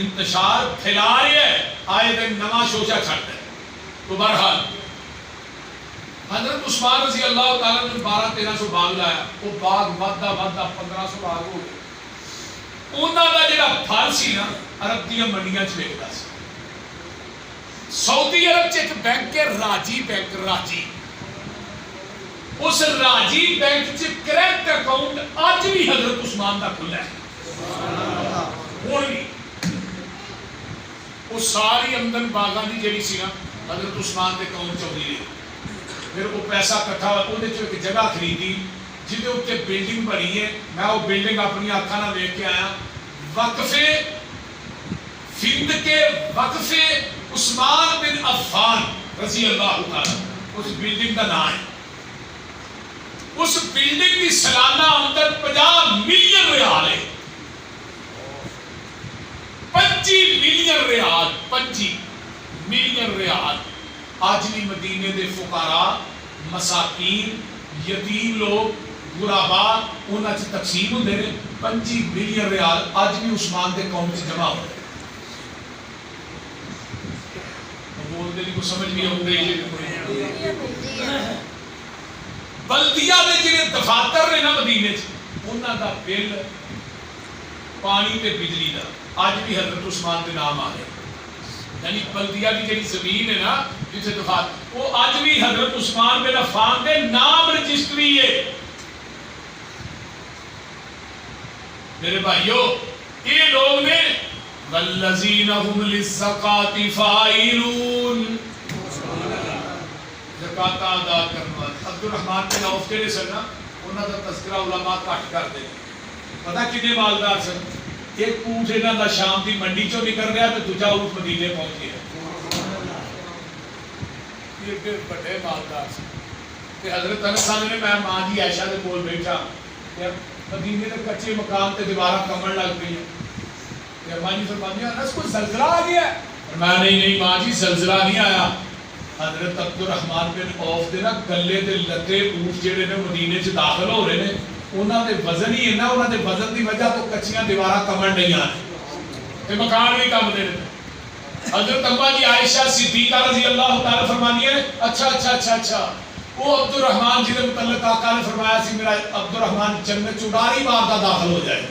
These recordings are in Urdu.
انتشار پھیلا رہے ہیں، آئے دن نواں شوشہ چھڑتے ہیں. تو بہرحال حضرت عثمان رضی اللہ تعالیٰ نے 1200-1300 باغ لایا. وہ باغ ودہ 1500 باغ ہو گئے. انہوں کا جڑا پھل سی نا عرب دیا منڈیاں چ وکدا سی. سعودی عرب چ ایک بینک ہے راجی بینک. راجی اس راجی بینک چ کرنٹ اکاؤنٹ اج بھی حضرت عثمان کا کھلا ہے. ہوں بھی وہ ساری آمدن باغاں دی جڑی سی نا حضرت عثمان کے اکاؤنٹ چ ہوئی. پھر وہ پیسہ کٹھا ہوا وہ ایک جگہ خریدی جہد اتنے بلڈنگ بنی ہے. میں وہ بلڈنگ اپنی آنکھاں نال ویکھ کے آیا. وقفے فند کے وقفے عثمان بن عفان رضی اللہ تعالیٰ اس بلڈنگ کا نام ہے. اس بلڈنگ کی سالانہ آمدن 50 ملین ریال ہے. 25 ملین ریال. 25 ملین ریال آج بھی مدینے دے فقراء مساکین یتیم لوگ غربا انہاں چ تقسیم ہوندے نے. 25 ملین ریال آج بھی عثمان دے اکاؤنٹ چ جمع ہوندے. بولدے نہیں کو سمجھ بھی آؤں گی. بلدیہ دے جڑے دفاتر نے نا مدینے چ انہاں دا بل پانی تے بجلی دا آج بھی حضرت عثمان دے نام آ رہے. یعنی بلدیہ کی جڑی زمین ہے نا جسے دفاتر وہ آج بھی حضرت عثمان بن عفان دے نام رجسٹری ہے. میرے بھائیو یہ لوگ نے والذین هم للزکاة فاعلون. زکات ادا کرنا. عبد الرحمن بن عوف کے سن نا انہاں دا تذکرہ علماء گھٹ کرتے ہیں. پتہ کتنے مالدار سن. ایک اونٹ انہاں دا شام دی منڈی چوں نکل رہا تو دوجا اونٹ مدینے پہنچ گیا. یہ بڑے مالدار سن. تے حضرت انس صاحب نے میں ماں جی عائشہ دے کول بیٹھا مدینے دے کچے مقام تے دیواراں کمن لگ گئی. ماں جی فرماتی ہیں انس کوئی زلزلہ آ گیا ہے. میں نہیں ماں جی زلزلہ نہیں آیا. حضرت عبد الرحمن بن عوف دے نا گلے تے لتے اونٹ جڑے نے مدینے چ داخل ہو رہے نے انہاں دے وزن ہی ہے نا انہاں دے وزن دی وجہ تو کچیاں دیواراں کمن نہیں آ تے مکان بھی کم دے. حضرت اماں جی عائشہ صدیقہ رضی اللہ تعالی فرمانی ہے اچھا وہ عبد الرحمن جی دے متعلق آقا نے فرمایا سی میرا عبد الرحمن جنت چڑاری بار دا داخل ہو جائے.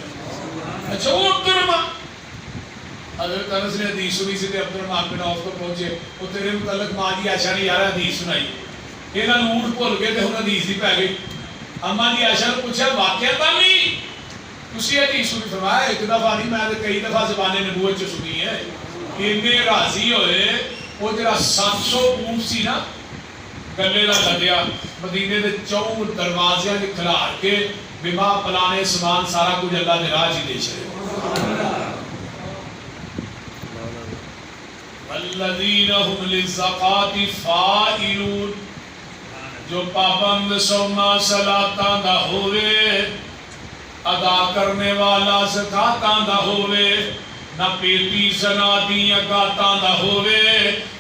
اچھا وہ عبد الرحمن حضرت انس نے حدیث سنی سی تے عبد الرحمن بن عوف کو پہنچے. وہ تیرے متعلق ماں جی عائشہ نے یار حدیث سنائی. انہاں نوں اونٹ بھول گئے تے ہن حدیث دی پے گئی. اماں جی عائشہ نے پوچھا واقعہ نہیں تسی حدیث سنی؟ فرمایا ایک دفعہ نہیں میں تے کئی دفعہ زبان نبوت چ سنی ہے. انہیں راضی ہوئے وہ جڑا 700 اونٹ سی نا گلے دا لدیا مدینے دے 4 دروازیاں دے کھلار کے بما پلانے سامان سارا کچھ اللہ دے راہ ہی دے چھڑے. والذین هم للزکاة فاعلون. جو پابند سوما صلاتاں دا ہوئے ادا کرنے والا زکاتاں دا ہوئے نہ پیٹی سنا دیاں گاتاں دا ہوئے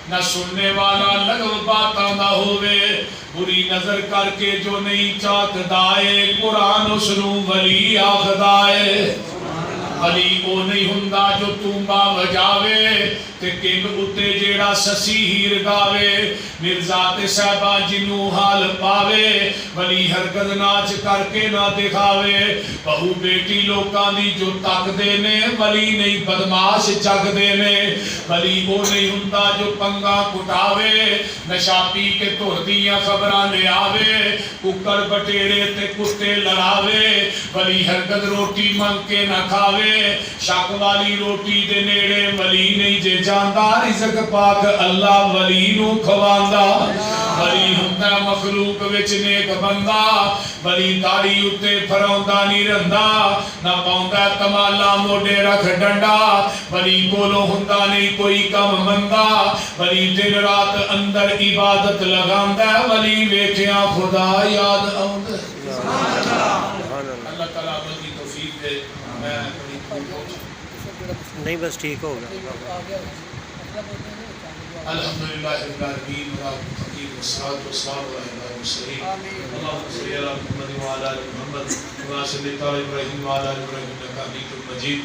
نہ سننے والا لغو باتاں دا ہوئے بری نظر کر کے جو نہیں چاک دائے قرآن اسنو ولی آخدائے. ولی او نہیں ہندا جو تومبا وجاوے تے کنگ اتے جیڑا سسی ہیر گاوے. مرزا تے صاحبہ جنوں حال پاوے ولی ہرگز ناچ کر کے نہ دکھاوے. بہو بیٹی لوکاں دی جو تک دینے ولی نہیں بدماش جگ دینے. ولی او نہیں ہندا جو پنگا کٹاوے نشا پی کے تور دیاں خبراں لے آوے. ککڑ بٹیرے تے کتے لڑاوے ولی ہرگز روٹی منگ کے نہ کھاوے. شک والی روٹی دے نیڑے ولی نہیں جے جاندا رزق پاک اللہ ولی نو کھواندا. ولی ہوندا مخلوق وچ نیک بندہ ولی داڑھی اُتے پھروندا نہیں رہندا نہ پاوندا تمالا موڈے رکھ ڈنڈا. ولی کولو ہوندا نہیں کوئی کم مندا ولی دن رات اندر عبادت لگاندا. ولی ویکھیاں خدا یاد آوندا. اللہ تعالیٰ عمل کی توفیق دے. میں نہیں بس ٹھیک ہوگا. الحمدللہ رب العالمین والصلاة والسلام علی المرسلین. اللہم صلی علی محمد وعلی آل محمد کما صلیت علی ابراہیم وعلی آل ابراہیم انک حمید مجید.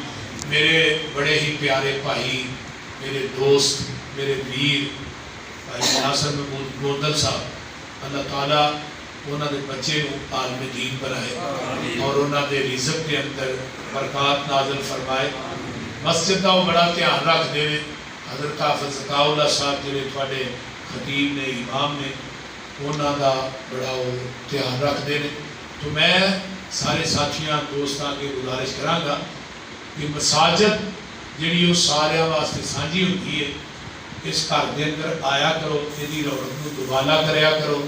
میرے بڑے ہی پیارے بھائی، میرے دوست، میرے ویر بھائی ناصر محمود گوندل صاحب، اللہ تعالیٰ انہوں نے بچے کو عالم دین بنائے اور انہوں نے رزق کے اندر برکات نازل فرمائے۔ مسجد کا وہ بڑا دھیان رکھ دے، حضرت حافظ ذکا اللہ صاحب جڑے تھوڑے خطیب نے، امام نے، انہوں کا بڑا وہ دھیان رکھ دے۔ تو میں سارے ساتھیاں دوستاں کے گزارش کراں کہ مساجد جڑی وہ سارے واسطے سانجھی ہوتی ہے، اس گھر کے اندر آیا کرو، یہ رونق کو دوبالا کریا کرو،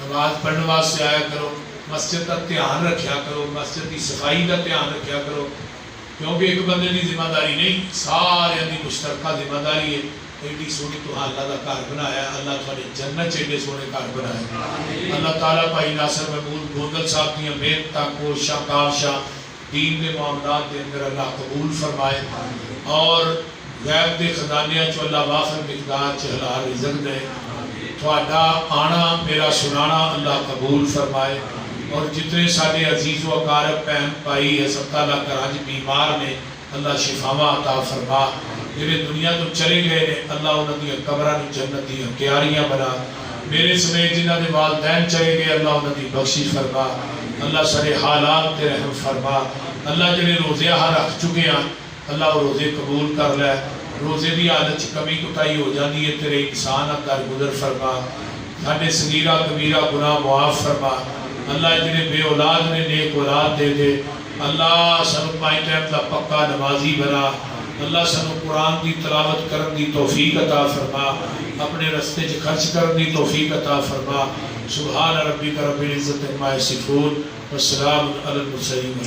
نماز پڑھنے واسطے آیا کرو، مسجد کا دھیان رکھیا کرو، مسجد کی صفائی کا دھیان رکھیا کرو، کیونکہ ایک بندے کی ذمہ داری نہیں، سارے کی مشترکہ ذمہ داری ہے۔ ایڈی سونی تو اللہ کا گھر بنایا، اللہ تھوڑے جنت ایڈے سونے گھر بنایا۔ اللہ تعالیٰ بھائی ناصر محمود گوندل صاحب کی محنتاں کوششاں کاوشاں دین کے معاملات کے اندر اللہ قبول فرمائے، اور غیب کے خزانے چو اللہ وافر مقدار چ حلال رزق دے۔ تھوڑا آنا میرا سنانا اللہ قبول فرمائے، اور جتنے سارے عزیز و اقارب بہن بھائی ہسپتال کراج بیمار نے، اللہ شفاواں عطا فرما۔ جڑے دنیا تو چلے گئے نے، اللہ انہاں دی قبراں نوں جنت دی کیاریاں بنا۔ میرے سمیت جنہاں دے والدین چلے گئے، اللہ انہاں دی بخشش فرما۔ اللہ سارے حالات تے رحم فرما۔ اللہ جڑے روزے رکھ چکے ہیں، اللہ وہ روزے قبول کر لے۔ روزے دی حالت کمی کوتاہی ہو جاتی ہے، تیرے انسان در گزر فرما۔ ساڈے صغیرہ کبیرہ گناہ معاف فرما۔ اللہ جڑے بے اولاد نے، نیک اولاد دے دے۔ اللہ سانو 5 ٹائم دا پکا نمازی بنا۔ اللہ سانو قرآن دی تلاوت کرن دی توفیق عطا فرما، اپنے رستے چ خرچ کرن دی توفیق عطا فرما۔ سبحان ربک رب العزت عما یصفون، والسلام علی المرسلین۔